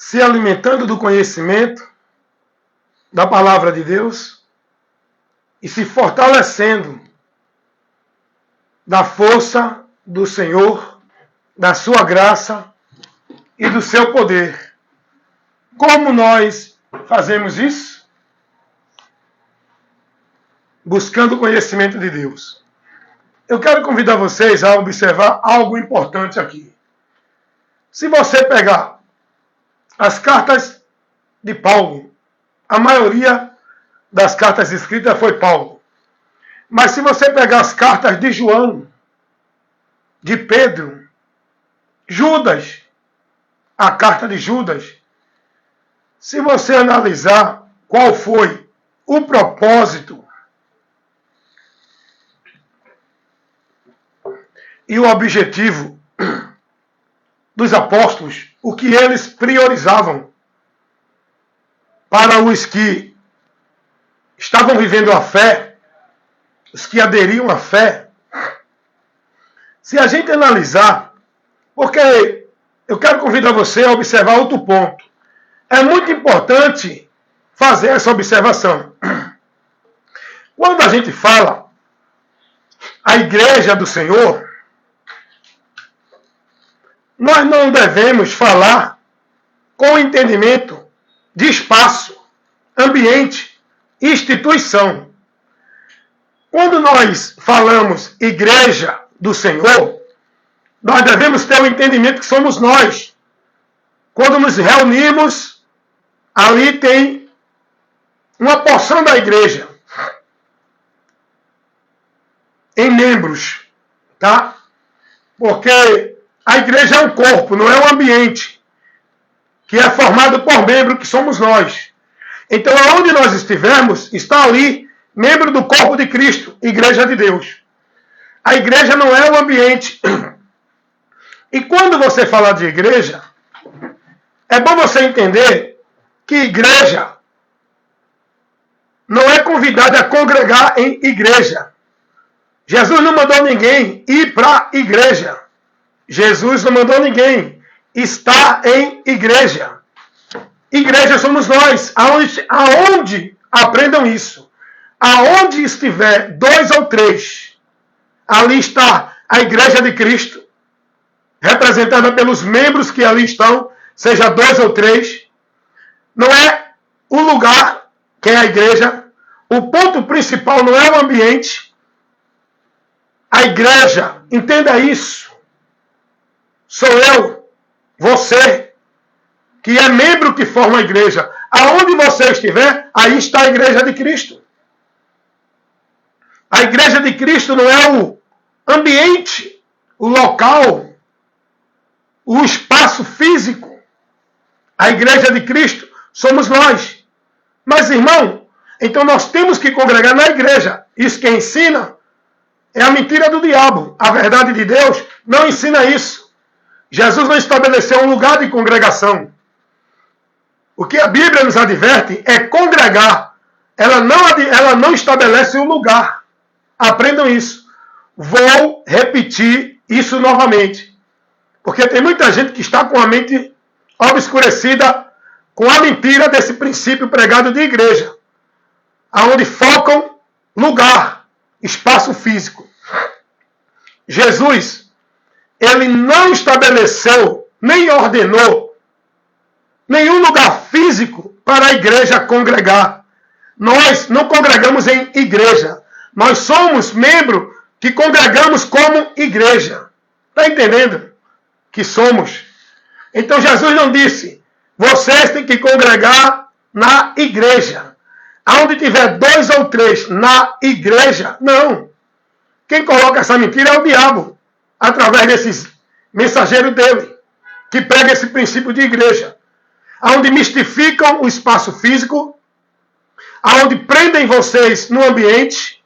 se alimentando do conhecimento da palavra de Deus e se fortalecendo da força do Senhor, da sua graça e do seu poder. Como nós fazemos isso? Buscando o conhecimento de Deus. Eu quero convidar vocês a observar algo importante aqui. Se você pegar as cartas de Paulo, a maioria das cartas escritas foi Paulo. Mas se você pegar as cartas de João, de Pedro, Judas, a carta de Judas, se você analisar qual foi o propósito e o objetivo dos apóstolos, o que eles priorizavam para os que estavam vivendo a fé, os que aderiam à fé. Se a gente analisar, porque eu quero convidar você a observar outro ponto. É muito importante fazer essa observação. Quando a gente fala a igreja do Senhor, nós não devemos falar com o entendimento de espaço, ambiente, instituição. Quando nós falamos igreja do Senhor, nós devemos ter o entendimento que somos nós. Quando nos reunimos, ali tem uma porção da igreja em membros, tá? Porque a igreja é um corpo, não é um ambiente, que é formado por membros que somos nós. Então, aonde nós estivermos, está ali membro do corpo de Cristo, igreja de Deus. A igreja não é um ambiente. E quando você falar de igreja, é bom você entender que igreja não é convidado a congregar em igreja. Jesus não mandou ninguém ir para a igreja. Jesus não mandou ninguém estar em igreja. Igreja somos nós. Aonde aprendam isso? Aonde estiver 2 ou 3, ali está a igreja de Cristo, representada pelos membros que ali estão, seja 2 ou 3. Não é o lugar que é a igreja. O ponto principal não é o ambiente. A igreja, entenda isso. Sou eu, você, que é membro que forma a igreja. Aonde você estiver, aí está a igreja de Cristo. A igreja de Cristo não é o ambiente, o local, o espaço físico. A igreja de Cristo somos nós. Mas, irmão, então nós temos que congregar na igreja. Isso que ensina é a mentira do diabo. A verdade de Deus não ensina isso. Jesus não estabeleceu um lugar de congregação. O que a Bíblia nos adverte é congregar. Ela não estabelece um lugar. Aprendam isso. Vou repetir isso novamente. Porque tem muita gente que está com a mente obscurecida com a mentira desse princípio pregado de igreja. Aonde focam lugar, espaço físico. Jesus, ele não estabeleceu, nem ordenou, nenhum lugar físico para a igreja congregar. Nós não congregamos em igreja. Nós somos membros que congregamos como igreja. Está entendendo? Que somos. Então Jesus não disse, vocês têm que congregar na igreja. Aonde tiver 2 ou 3 na igreja, não. Quem coloca essa mentira é o diabo, através desses mensageiros dele, que prega esse princípio de igreja. Aonde mistificam o espaço físico, aonde prendem vocês no ambiente,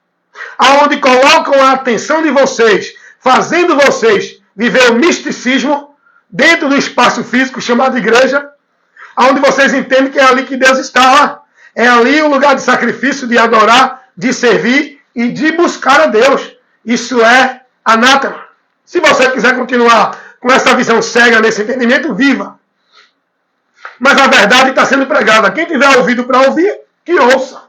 aonde colocam a atenção de vocês, fazendo vocês viver o misticismo dentro do espaço físico chamado igreja, aonde vocês entendem que é ali que Deus está. É ali o lugar de sacrifício, de adorar, de servir e de buscar a Deus. Isso é anátema. Se você quiser continuar com essa visão cega nesse entendimento, viva. mas a verdade está sendo pregada. Quem tiver ouvido para ouvir, que ouça.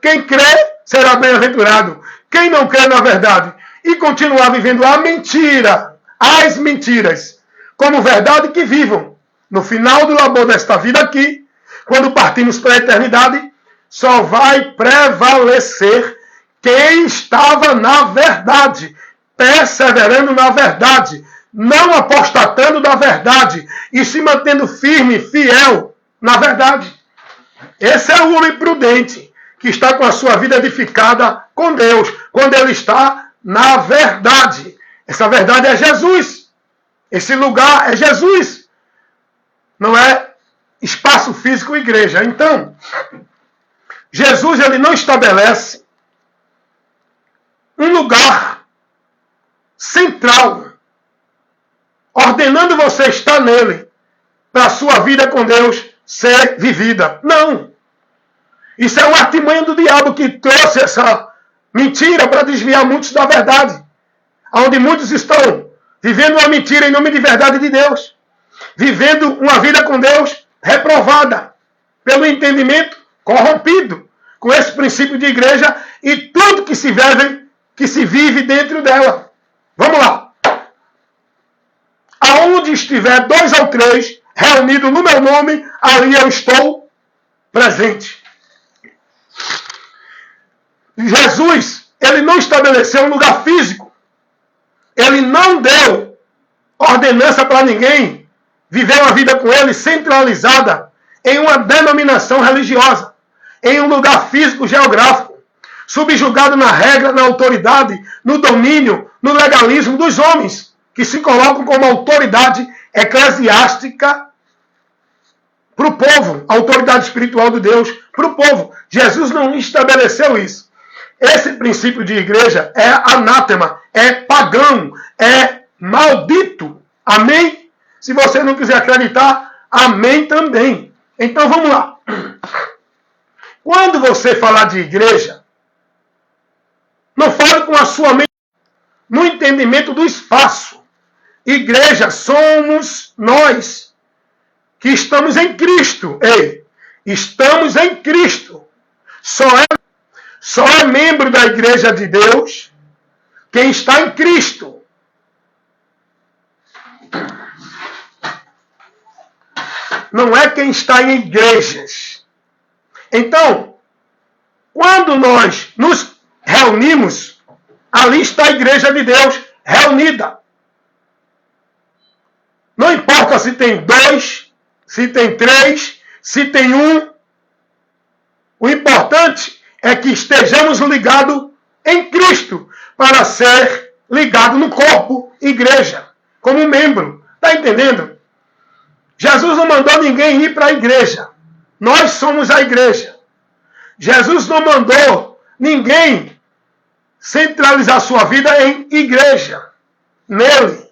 Quem crê será bem-aventurado. Quem não crê na verdade e continuar vivendo a mentira, as mentiras, como verdade, que vivam. No final do labor desta vida aqui, quando partimos para a eternidade, só vai prevalecer quem estava na verdade, perseverando na verdade, não apostatando da verdade e se mantendo firme, fiel na verdade. Esse é o homem prudente, que está com a sua vida edificada com Deus, quando ele está na verdade. Essa verdade é Jesus. Esse lugar é Jesus. Não é espaço físico, igreja. Então, Jesus, ele não estabelece um lugar central, ordenando você estar nele, para a sua vida com Deus ser vivida. Não. Isso é uma artimanha do diabo que trouxe essa mentira para desviar muitos da verdade. Onde muitos estão vivendo uma mentira em nome de verdade de Deus. Vivendo uma vida com Deus reprovada pelo entendimento corrompido com esse princípio de igreja e tudo que se vive dentro dela. Vamos lá. Aonde estiver 2 ou 3 reunidos no meu nome, ali eu estou presente. Jesus, ele não estabeleceu um lugar físico. Ele não deu ordenança para ninguém viver uma vida com ele centralizada em uma denominação religiosa, em um lugar físico geográfico, subjugado na regra, na autoridade, no domínio, no legalismo dos homens, que se colocam como autoridade eclesiástica para o povo, autoridade espiritual de Deus para o povo. Jesus não estabeleceu isso. Esse princípio de igreja é anátema, é pagão, é maldito. Amém? Se você não quiser acreditar, amém também. Então vamos lá. Quando você falar de igreja, não fale com a sua mente no entendimento do espaço. Igreja somos nós que estamos em Cristo. Ei, estamos em Cristo. Só é membro da igreja de Deus quem está em Cristo. Não é quem está em igrejas. Então, quando nós nos reunimos, ali está a igreja de Deus reunida. Não importa se tem 2, se tem 3, se tem 1. O importante é que estejamos ligados em Cristo para ser ligado no corpo, igreja, como membro. Está entendendo? Jesus não mandou ninguém ir para a igreja. Nós somos a igreja. Jesus não mandou ninguém centralizar sua vida em igreja. Nele.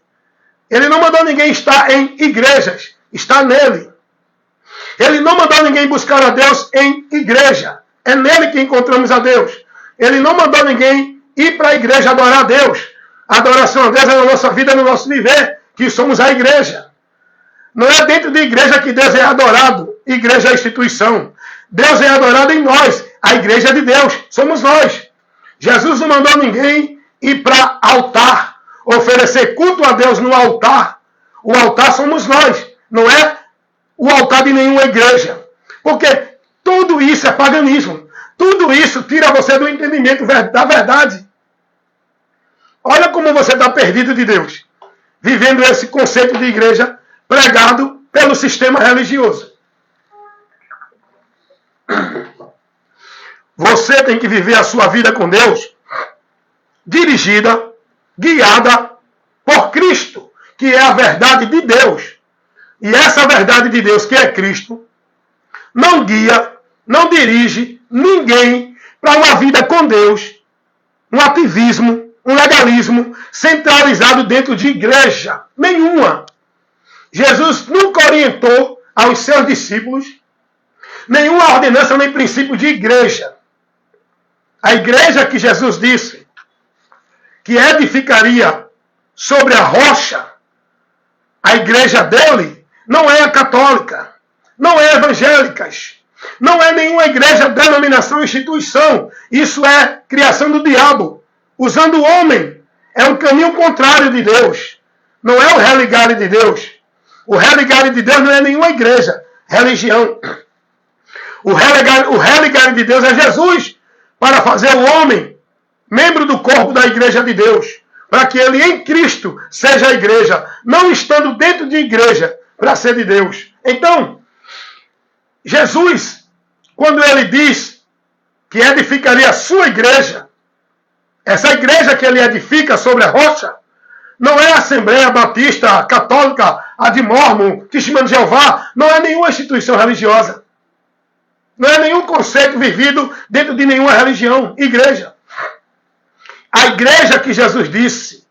Ele não mandou ninguém estar em igrejas. Está nele. Ele não mandou ninguém buscar a Deus em igreja. É nele que encontramos a Deus. Ele não mandou ninguém ir para a igreja adorar a Deus. A adoração a Deus é na nossa vida, no nosso viver, que somos a igreja. Não é dentro de igreja que Deus é adorado. Igreja é instituição. Deus é adorado em nós. A igreja de Deus somos nós. Jesus não mandou ninguém ir para altar, oferecer culto a Deus no altar. O altar somos nós. Não é o altar de nenhuma igreja. Porque tudo isso é paganismo. Tudo isso tira você do entendimento da verdade. Olha como você está perdido de Deus. Vivendo esse conceito de igreja pregado pelo sistema religioso. Você tem que viver a sua vida com Deus dirigida, guiada por Cristo, que é a verdade de Deus. E essa verdade de Deus, que é Cristo, não guia, não dirige ninguém para uma vida com Deus, um ativismo, um legalismo centralizado dentro de igreja nenhuma. Jesus nunca orientou aos seus discípulos nenhuma ordenança nem princípio de igreja. A igreja que Jesus disse que edificaria sobre a rocha, a igreja dele não é a católica, não é evangélicas, não é nenhuma igreja, denominação, instituição. Isso é criação do diabo, usando o homem. É um caminho contrário de Deus. Não é o religare de Deus. O religare de Deus não é nenhuma igreja, religião. O religare de Deus é Jesus, para fazer o homem membro do corpo da igreja de Deus, para que ele em Cristo seja a igreja, não estando dentro de igreja para ser de Deus. Então, Jesus, quando ele diz que edificaria a sua igreja, essa igreja que ele edifica sobre a rocha, não é a Assembleia Batista, Católica, a de Mórmon, Testemunho de Jeová, não é nenhuma instituição religiosa. Não é nenhum conceito vivido dentro de nenhuma religião, igreja. A igreja que Jesus disse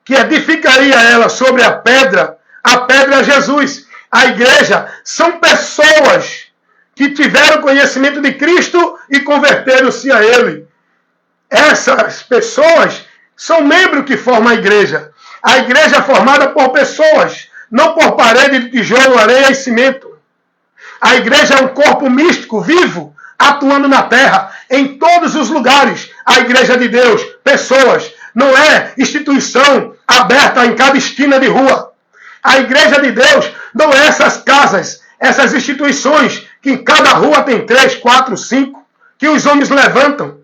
que edificaria ela sobre a pedra é Jesus. A igreja são pessoas que tiveram conhecimento de Cristo e converteram-se a Ele. Essas pessoas são membros que formam a igreja. A igreja é formada por pessoas, não por parede de tijolo, areia e cimento. A igreja é um corpo místico, vivo, atuando na terra, em todos os lugares. A igreja de Deus, pessoas, não é instituição aberta em cada esquina de rua. A igreja de Deus não é essas casas, essas instituições que em cada rua tem 3, 4, 5, que os homens levantam.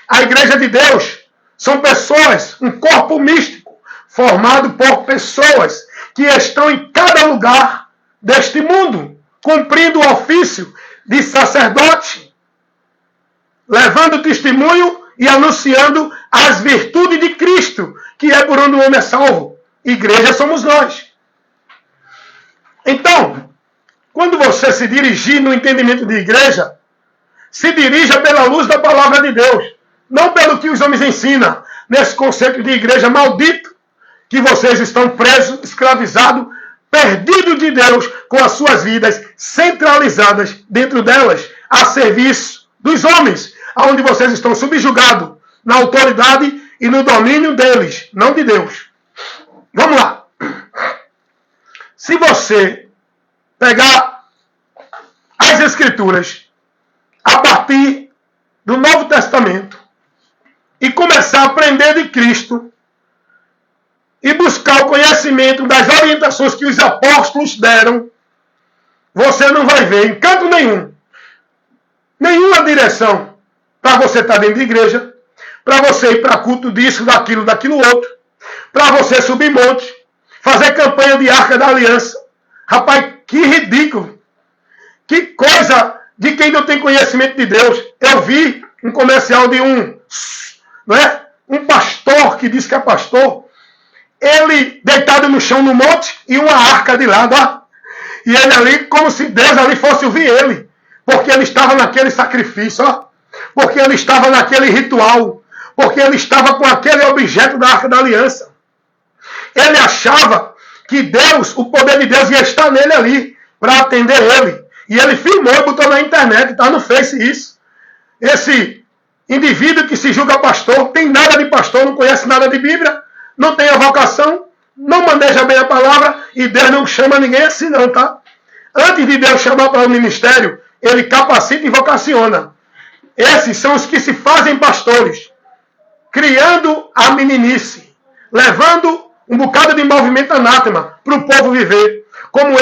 A igreja de Deus são pessoas, um corpo místico, formado por pessoas que estão em cada lugar deste mundo, cumprindo o ofício de sacerdote, levando testemunho e anunciando as virtudes de Cristo, que é por onde o homem é salvo. Igreja somos nós. Então, quando você se dirigir no entendimento de igreja, se dirija pela luz da palavra de Deus, não pelo que os homens ensinam, nesse conceito de igreja maldito, que vocês estão presos, escravizados, perdidos de Deus, com as suas vidas centralizadas dentro delas, a serviço dos homens, onde vocês estão subjugados na autoridade e no domínio deles, não de Deus. Vamos lá. Se você pegar as Escrituras a partir do Novo Testamento e começar a aprender de Cristo e buscar o conhecimento das orientações que os apóstolos deram, você não vai ver em canto nenhum, nenhuma direção para você estar dentro de igreja, para você ir para culto disso, daquilo outro, para você subir monte, fazer campanha de Arca da Aliança. Rapaz, que ridículo! Que coisa de quem não tem conhecimento de Deus. Eu vi um comercial de um pastor que diz que é pastor, ele deitado no chão no monte e uma arca de lado, ó. E ele ali, como se Deus ali fosse ouvir ele, porque ele estava naquele sacrifício, ó. Porque ele estava naquele ritual, porque ele estava com aquele objeto da Arca da Aliança. Ele achava que Deus, o poder de Deus ia estar nele ali, para atender ele. E ele filmou e botou na internet, está no Face isso. Esse indivíduo que se julga pastor, tem nada de pastor, não conhece nada de Bíblia, não tem a vocação, não maneja bem a palavra, e Deus não chama ninguém assim não, tá? Antes de Deus chamar para o ministério, ele capacita e vocaciona. Esses são os que se fazem pastores, criando a meninice, levando um bocado de movimento anátema para o povo viver. Como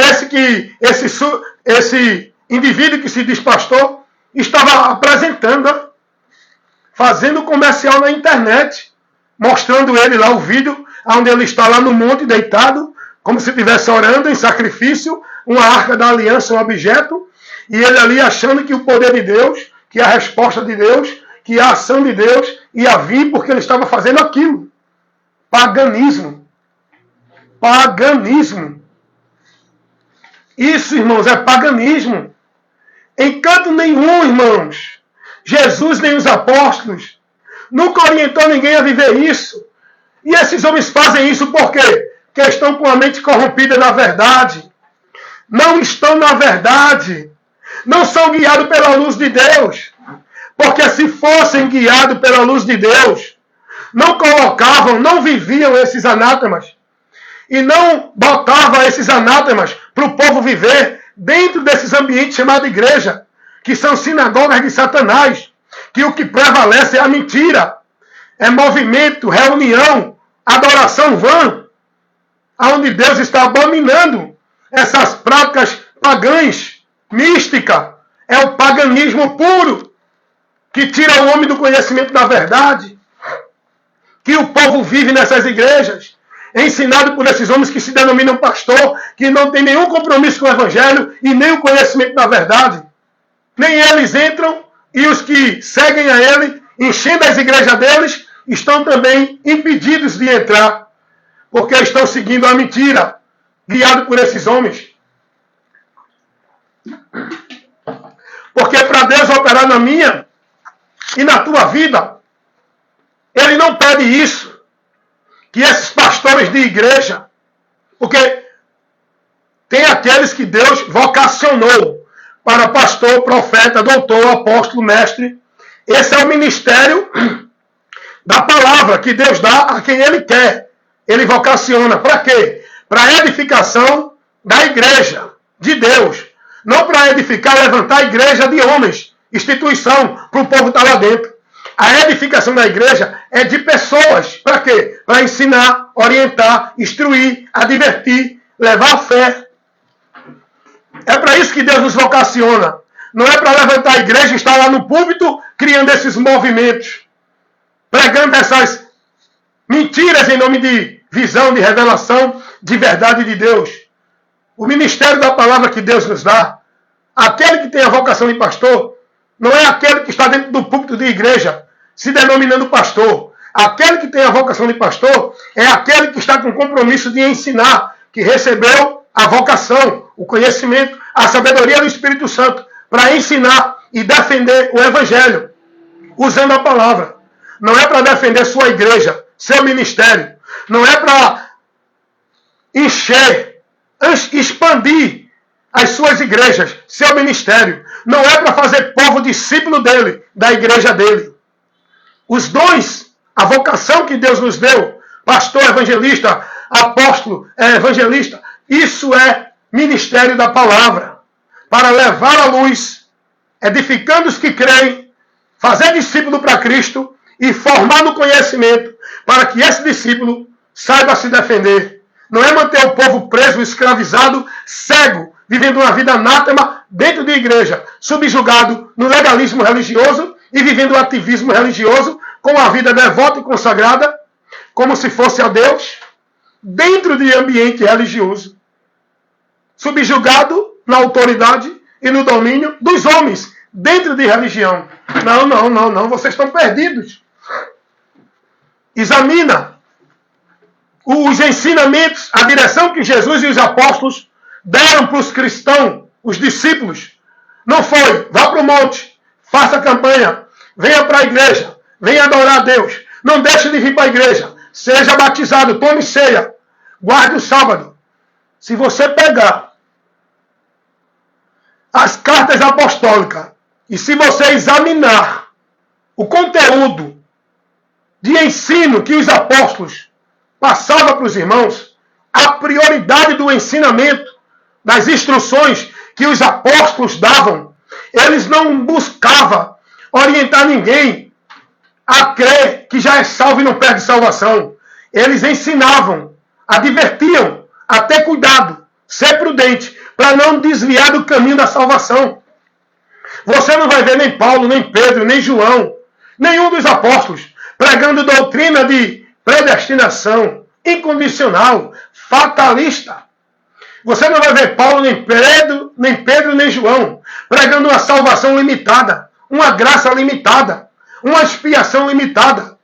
esse indivíduo que se diz pastor estava apresentando, fazendo comercial na internet, mostrando ele lá o vídeo, onde ele está lá no monte deitado, como se estivesse orando em sacrifício, uma arca da aliança, um objeto, e ele ali achando que o poder de Deus, que a resposta de Deus, que a ação de Deus ia vir porque ele estava fazendo aquilo. Paganismo. Paganismo. Isso, irmãos, é paganismo. Em canto nenhum, irmãos. Jesus nem os apóstolos nunca orientou ninguém a viver isso. E esses homens fazem isso por quê? Porque estão com a mente corrompida na verdade. Não estão na verdade. Não são guiados pela luz de Deus. Porque se fossem guiados pela luz de Deus, não colocavam, não viviam esses anátemas. E não botavam esses anátemas para o povo viver dentro desses ambientes chamados igreja, que são sinagogas de Satanás, que o que prevalece é a mentira, é movimento, reunião, adoração vã, onde Deus está abominando essas práticas pagãs, mística, é o paganismo puro, que tira o homem do conhecimento da verdade, que o povo vive nessas igrejas, ensinado por esses homens que se denominam pastor, que não tem nenhum compromisso com o evangelho e nem o conhecimento da verdade. Nem eles entram e os que seguem a ele, enchendo as igrejas deles, estão também impedidos de entrar, porque estão seguindo a mentira, guiado por esses homens. Porque para Deus operar na minha e na tua vida, Ele não pede isso, que esses pastores de igreja, porque tem aqueles que Deus vocacionou para pastor, profeta, doutor, apóstolo, mestre. Esse é o ministério da palavra que Deus dá a quem Ele quer. Ele vocaciona. Para quê? Para a edificação da igreja de Deus. Não para edificar, levantar a igreja de homens, instituição, para o povo estar lá dentro. A edificação da igreja é de pessoas. Para quê? Para ensinar, orientar, instruir, advertir, levar a fé. É para isso que Deus nos vocaciona. Não é para levantar a igreja e estar lá no púlpito criando esses movimentos, pregando essas mentiras em nome de visão, de revelação, de verdade de Deus. O ministério da palavra que Deus nos dá, aquele que tem a vocação de pastor, não é aquele que está dentro do púlpito de igreja, se denominando pastor. Aquele que tem a vocação de pastor é aquele que está com compromisso de ensinar, que recebeu a vocação, o conhecimento, a sabedoria do Espírito Santo, para ensinar e defender o Evangelho, usando a palavra. Não é para defender sua igreja, seu ministério. Não é para encher, expandir as suas igrejas, seu ministério. Não é para fazer povo discípulo dele, da igreja dele. Os dons, a vocação que Deus nos deu, pastor, evangelista, apóstolo, evangelista, isso é ministério da palavra, para levar à luz, edificando os que creem, fazer discípulo para Cristo e formar no conhecimento, para que esse discípulo saiba se defender. Não é manter o povo preso, escravizado, cego, vivendo uma vida anátema dentro de igreja, subjugado no legalismo religioso e vivendo o ativismo religioso com a vida devota e consagrada, como se fosse a Deus, dentro de ambiente religioso, subjugado na autoridade e no domínio dos homens, dentro de religião. Não, vocês estão perdidos. Examina os ensinamentos, a direção que Jesus e os apóstolos deram para os cristãos, os discípulos. Não foi, vá para o monte, faça campanha, venha para a igreja, venha adorar a Deus. Não deixe de vir para a igreja, seja batizado, tome ceia, guarde o sábado. Se você pegar as cartas apostólicas e se você examinar o conteúdo de ensino que os apóstolos passavam para os irmãos, a prioridade do ensinamento, das instruções que os apóstolos davam, eles não buscavam orientar ninguém a crer que já é salvo e não perde salvação. Eles ensinavam, advertiam a ter cuidado, ser prudente, para não desviar do caminho da salvação. Você não vai ver nem Paulo, nem Pedro, nem João, nenhum dos apóstolos, pregando doutrina de predestinação, incondicional, fatalista. Você não vai ver Paulo, nem Pedro, nem João, pregando uma salvação limitada, uma graça limitada, uma expiação limitada.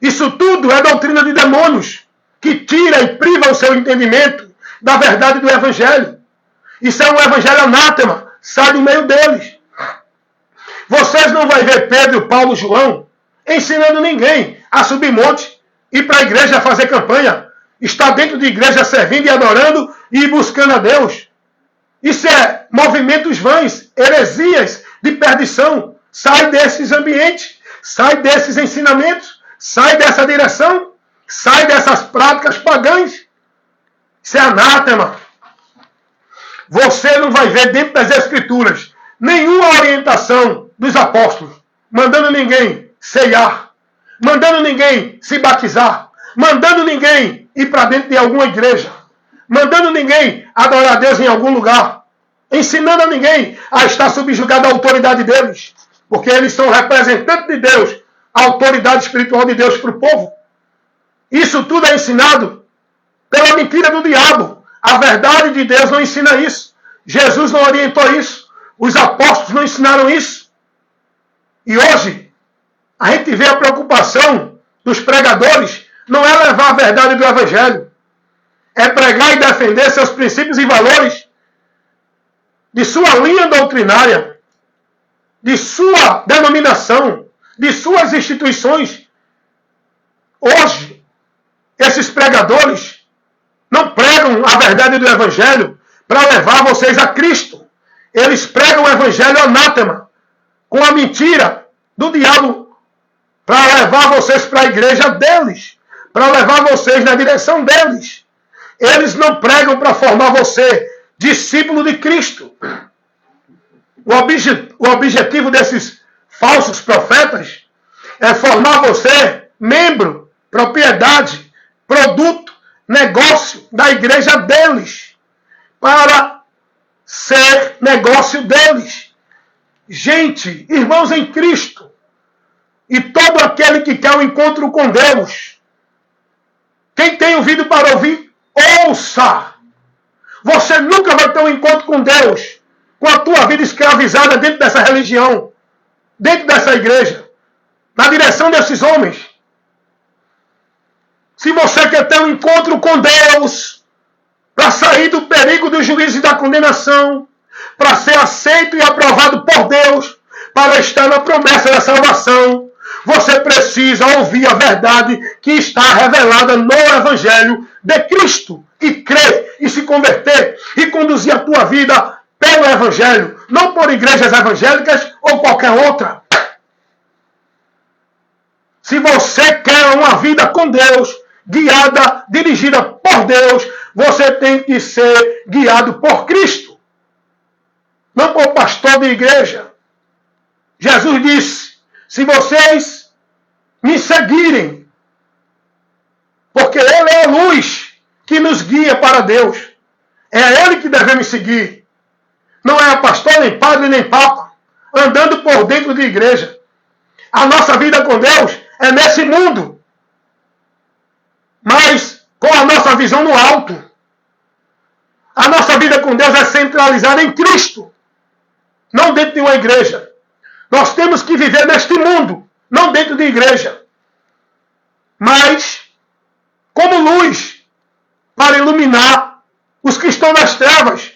Isso tudo é doutrina de demônios, que tira e priva o seu entendimento da verdade do Evangelho. Isso é um Evangelho anátema, sai do meio deles. Vocês não vão ver Pedro, Paulo, João ensinando ninguém a subir monte, ir para a igreja fazer campanha, estar dentro de igreja servindo e adorando e buscando a Deus. Isso é movimentos vãs, heresias de perdição. Sai desses ambientes, sai desses ensinamentos, sai dessa direção, sai dessas práticas pagãs. Isso é anátema. você não vai ver dentro das Escrituras nenhuma orientação dos apóstolos, mandando ninguém ceiar, mandando ninguém se batizar, mandando ninguém ir para dentro de alguma igreja, mandando ninguém adorar a Deus em algum lugar, ensinando a ninguém a estar subjugado à autoridade deles, porque eles são representantes de Deus, a autoridade espiritual de Deus para o povo. Isso tudo é ensinado pela mentira do diabo. A verdade de Deus não ensina isso. Jesus não orientou isso. Os apóstolos não ensinaram isso. E hoje, a gente vê a preocupação dos pregadores não é levar a verdade do Evangelho. É pregar e defender seus princípios e valores de sua linha doutrinária, de sua denominação, de suas instituições. Hoje, esses pregadores não pregam a verdade do Evangelho para levar vocês a Cristo. Eles pregam o Evangelho anátema, com a mentira do diabo, para levar vocês para a igreja deles, para levar vocês na direção deles. Eles não pregam para formar você discípulo de Cristo. O objetivo desses falsos profetas é formar você membro, propriedade, produto, negócio da igreja deles, para ser negócio deles. Gente, irmãos em Cristo, e todo aquele que quer um encontro com Deus, quem tem ouvido para ouvir, ouça. Você nunca vai ter um encontro com Deus com a tua vida escravizada dentro dessa religião, dentro dessa igreja, na direção desses homens. Se você quer ter um encontro com Deus, para sair do perigo do juízo e da condenação, para ser aceito e aprovado por Deus, para estar na promessa da salvação, você precisa ouvir a verdade que está revelada no Evangelho de Cristo, e crer, e se converter, e conduzir a tua vida pelo Evangelho, não por igrejas evangélicas ou qualquer outra. Se você quer uma vida com Deus, guiada, dirigida por Deus, você tem que ser guiado por Cristo, não por pastor de igreja. Jesus disse: se vocês me seguirem, porque Ele é a luz que nos guia para Deus, é a Ele que devemos seguir. Não é a pastor, nem padre, nem papa, andando por dentro de igreja. A nossa vida com Deus é nesse mundo, mas com a nossa visão no alto. A nossa vida com Deus é centralizada em Cristo, não dentro de uma igreja. Nós temos que viver neste mundo, não dentro de igreja, mas como luz para iluminar os que estão nas trevas.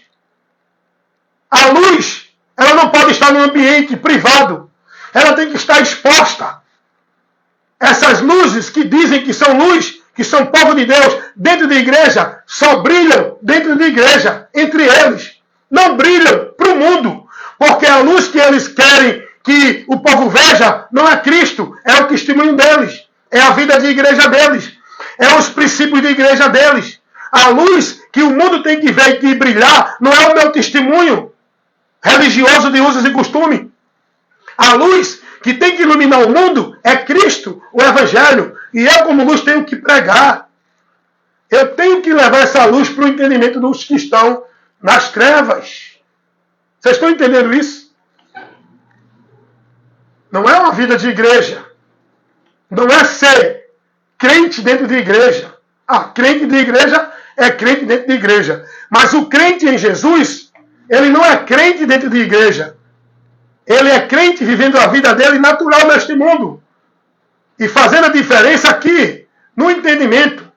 A luz, ela não pode estar num ambiente privado, ela tem que estar exposta. Essas luzes que dizem que são luz, que são povo de Deus, dentro de igreja, só brilham dentro de igreja, entre eles. Não brilham para o mundo, porque a luz que eles querem que o povo veja não é Cristo, é o testemunho deles, é a vida de igreja deles, é os princípios de igreja deles. A luz que o mundo tem que ver e que brilhar não é o meu testemunho religioso de usos e costumes. A luz que tem que iluminar o mundo é Cristo, o Evangelho. E eu, como luz, tenho que pregar. Eu tenho que levar essa luz para o entendimento dos que estão nas trevas. Vocês estão entendendo isso? Não é uma vida de igreja. Não é ser crente dentro de igreja. Crente de igreja é crente dentro de igreja. Mas o crente em Jesus, ele não é crente dentro de igreja. Ele é crente vivendo a vida dele natural neste mundo. E fazendo a diferença aqui, no entendimento.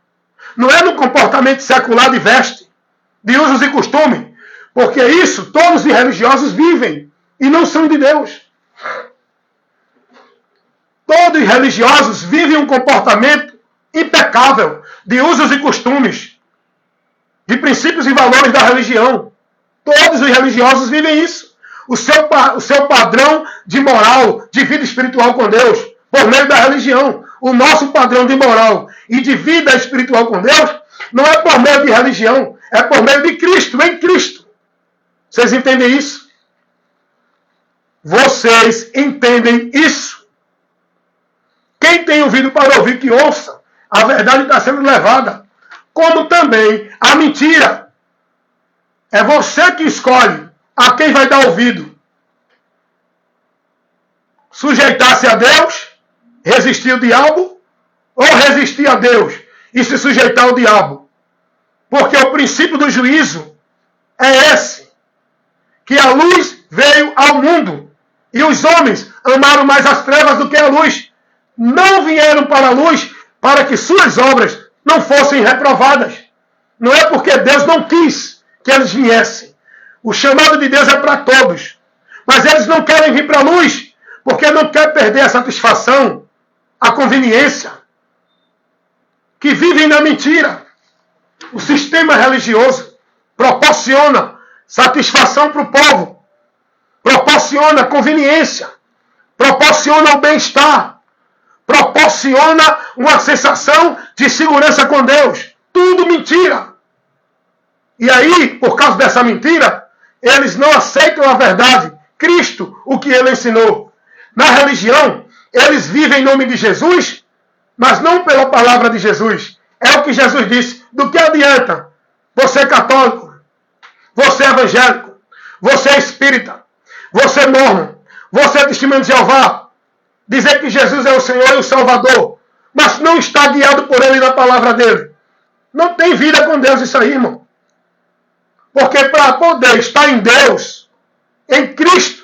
Não é no comportamento secular de veste, de usos e costumes. Porque isso todos os religiosos vivem e não são de Deus. Todos os religiosos vivem um comportamento impecável de usos e costumes, de princípios e valores da religião. Todos os religiosos vivem isso. O seu padrão de moral, de vida espiritual com Deus, por meio da religião. O nosso padrão de moral e de vida espiritual com Deus não é por meio de religião, é por meio de Cristo, em Cristo. Vocês entendem isso? Vocês entendem isso? Quem tem ouvido para ouvir, que ouça. A verdade está sendo levada. Como também a mentira. É você que escolhe a quem vai dar ouvido. Sujeitar-se a Deus, resistir ao diabo, ou resistir a Deus e se sujeitar ao diabo. Porque o princípio do juízo é esse, que a luz veio ao mundo e os homens amaram mais as trevas do que a luz. Não vieram para a luz para que suas obras não fossem reprovadas. Não é porque Deus não quis que eles viessem. O chamado de Deus é para todos. Mas eles não querem vir para a luz porque não querem perder a satisfação, a conveniência. Que vivem na mentira. O sistema religioso proporciona satisfação para o povo, proporciona conveniência, proporciona o bem-estar, proporciona uma sensação de segurança com Deus. Tudo mentira. E aí, por causa dessa mentira, eles não aceitam a verdade, Cristo, o que ele ensinou. Na religião, eles vivem em nome de Jesus, mas não pela palavra de Jesus. É o que Jesus disse. Do que adianta você é católico, você é evangélico, você é espírita, você é mormon, você é testemunho de Jeová, dizer que Jesus é o Senhor e o Salvador, mas não está guiado por Ele na palavra dele? Não tem vida com Deus isso aí, irmão. Porque para poder estar em Deus, em Cristo,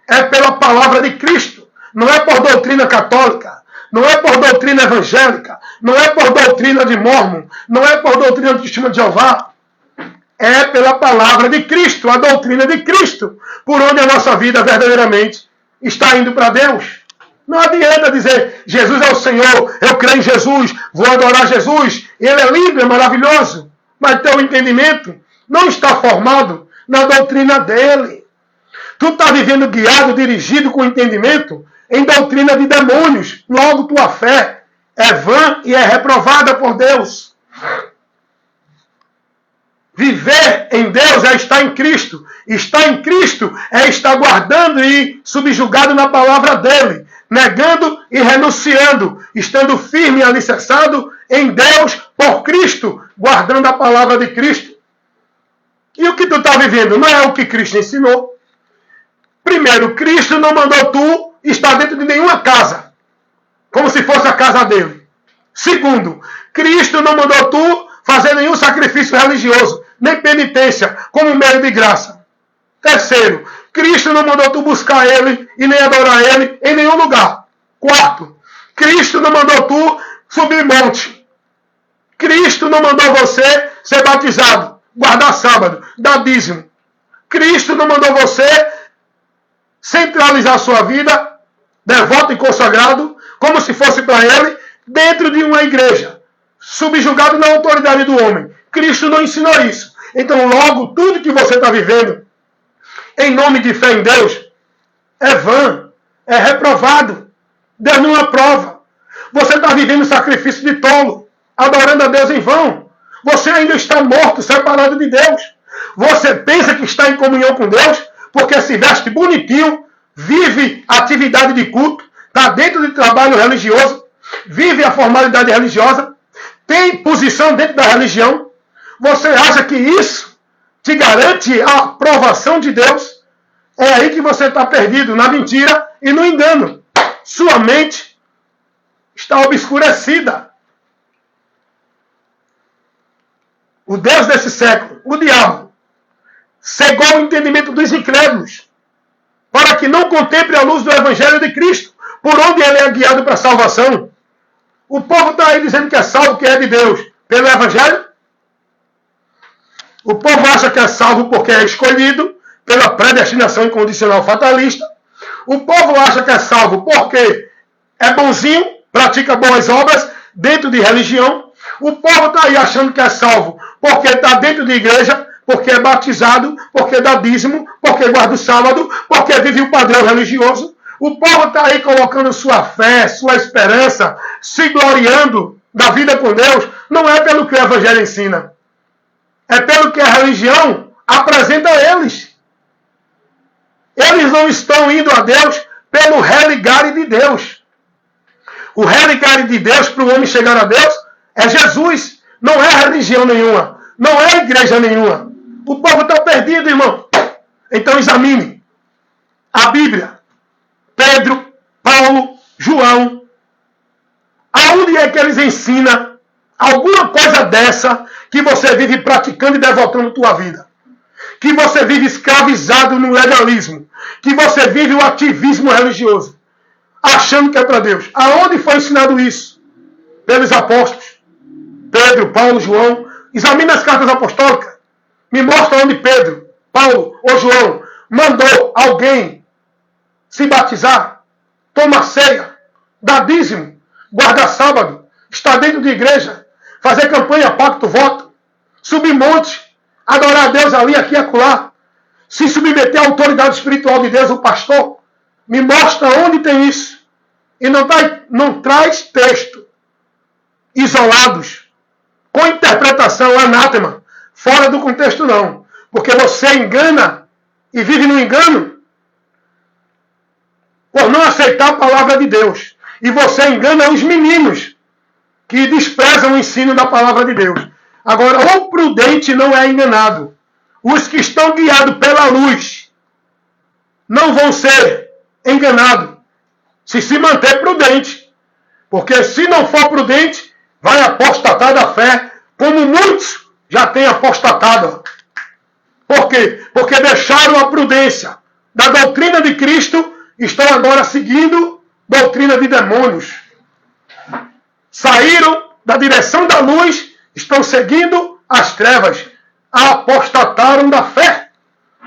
é pela palavra de Cristo. Não é por doutrina católica, não é por doutrina evangélica, não é por doutrina de mormon, não é por doutrina do testemunho de Jeová. É pela palavra de Cristo, a doutrina de Cristo, por onde a nossa vida verdadeiramente está indo para Deus. Não adianta dizer, Jesus é o Senhor, eu creio em Jesus, vou adorar Jesus, Ele é lindo, é maravilhoso, mas teu entendimento não está formado na doutrina dele. Tu está vivendo guiado, dirigido com entendimento em doutrina de demônios. Logo tua fé é vã e é reprovada por Deus. Viver em Deus é estar em Cristo. Estar em Cristo é estar guardando e subjugado na palavra dele, negando e renunciando, estando firme e alicerçado em Deus por Cristo, guardando a palavra de Cristo. E o que tu está vivendo não é o que Cristo ensinou. Primeiro, Cristo não mandou tu estar dentro de nenhuma casa, como se fosse a casa dele. Segundo, Cristo não mandou tu fazer nenhum sacrifício religioso, nem penitência, como meio de graça. Terceiro, Cristo não mandou tu buscar Ele e nem adorar Ele em nenhum lugar. Quarto, Cristo não mandou tu subir monte. Cristo não mandou você ser batizado, guardar sábado, dar dízimo. Cristo não mandou você centralizar sua vida, devoto e consagrado, como se fosse para Ele, dentro de uma igreja, subjugado na autoridade do homem. Cristo não ensinou isso. Então, logo, tudo que você está vivendo, em nome de fé em Deus, é vã, é reprovado. Deus não aprova. Você está vivendo sacrifício de tolo, adorando a Deus em vão. Você ainda está morto, separado de Deus. Você pensa que está em comunhão com Deus, porque se veste bonitinho, vive atividade de culto, está dentro de trabalho religioso, vive a formalidade religiosa, tem posição dentro da religião. Você acha que isso te garante a aprovação de Deus? É aí que você está perdido, na mentira e no engano. Sua mente está obscurecida. O Deus desse século, o diabo, cegou o entendimento dos incrédulos, para que não contemple a luz do Evangelho de Cristo, por onde ele é guiado para a salvação. O povo está aí dizendo que é salvo, que é de Deus, pelo Evangelho. O povo acha que é salvo porque é escolhido, pela predestinação incondicional fatalista. O povo acha que é salvo porque é bonzinho, pratica boas obras dentro de religião. O povo está aí achando que é salvo porque está dentro de igreja, porque é batizado, porque dá dízimo, porque guarda o sábado, porque vive o padrão religioso. O povo está aí colocando sua fé, sua esperança, se gloriando da vida com Deus. Não é pelo que o Evangelho ensina. É pelo que a religião apresenta a eles. eles não estão indo a Deus pelo religare de Deus. O religare de Deus para o homem chegar a Deus é Jesus. Não é religião nenhuma. Não é igreja nenhuma. O povo está perdido, irmão. Então examine a Bíblia. Pedro, Paulo, João. Aonde é que eles ensinam alguma coisa dessa que você vive praticando e devotando tua vida? Que você vive escravizado no legalismo, que você vive o ativismo religioso, achando que é para Deus. Aonde foi ensinado isso? Pelos apóstolos, Pedro, Paulo, João. Examine as cartas apostólicas. Me mostra onde Pedro, Paulo ou João mandou alguém se batizar, tomar ceia, dar dízimo, guardar sábado, estar dentro de igreja, fazer campanha, pacto, voto, subir monte, adorar a Deus ali, aqui e acolá, se submeter à autoridade espiritual de Deus, o pastor. Me mostra onde tem isso. E não traz texto isolados, com interpretação anátema, fora do contexto não. Porque você engana e vive no engano por não aceitar a palavra de Deus. E você engana os meninos que desprezam o ensino da palavra de Deus. Agora, o prudente não é enganado. Os que estão guiados pela luz não vão ser enganados se manter prudente. Porque se não for prudente, vai apostatar da fé, como muitos já têm apostatado. Por quê? Porque deixaram a prudência da doutrina de Cristo, estão agora seguindo doutrina de demônios. Saíram da direção da luz, estão seguindo as trevas. Apostataram da fé.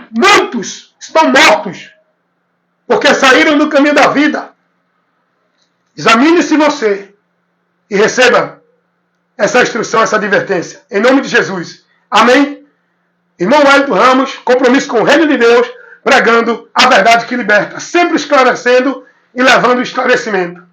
Muitos estão mortos, porque saíram do caminho da vida. Examine-se você e receba essa instrução, essa advertência. Em nome de Jesus. Amém? Irmão Wellington Ramos, compromisso com o reino de Deus, pregando a verdade que liberta, sempre esclarecendo e levando esclarecimento.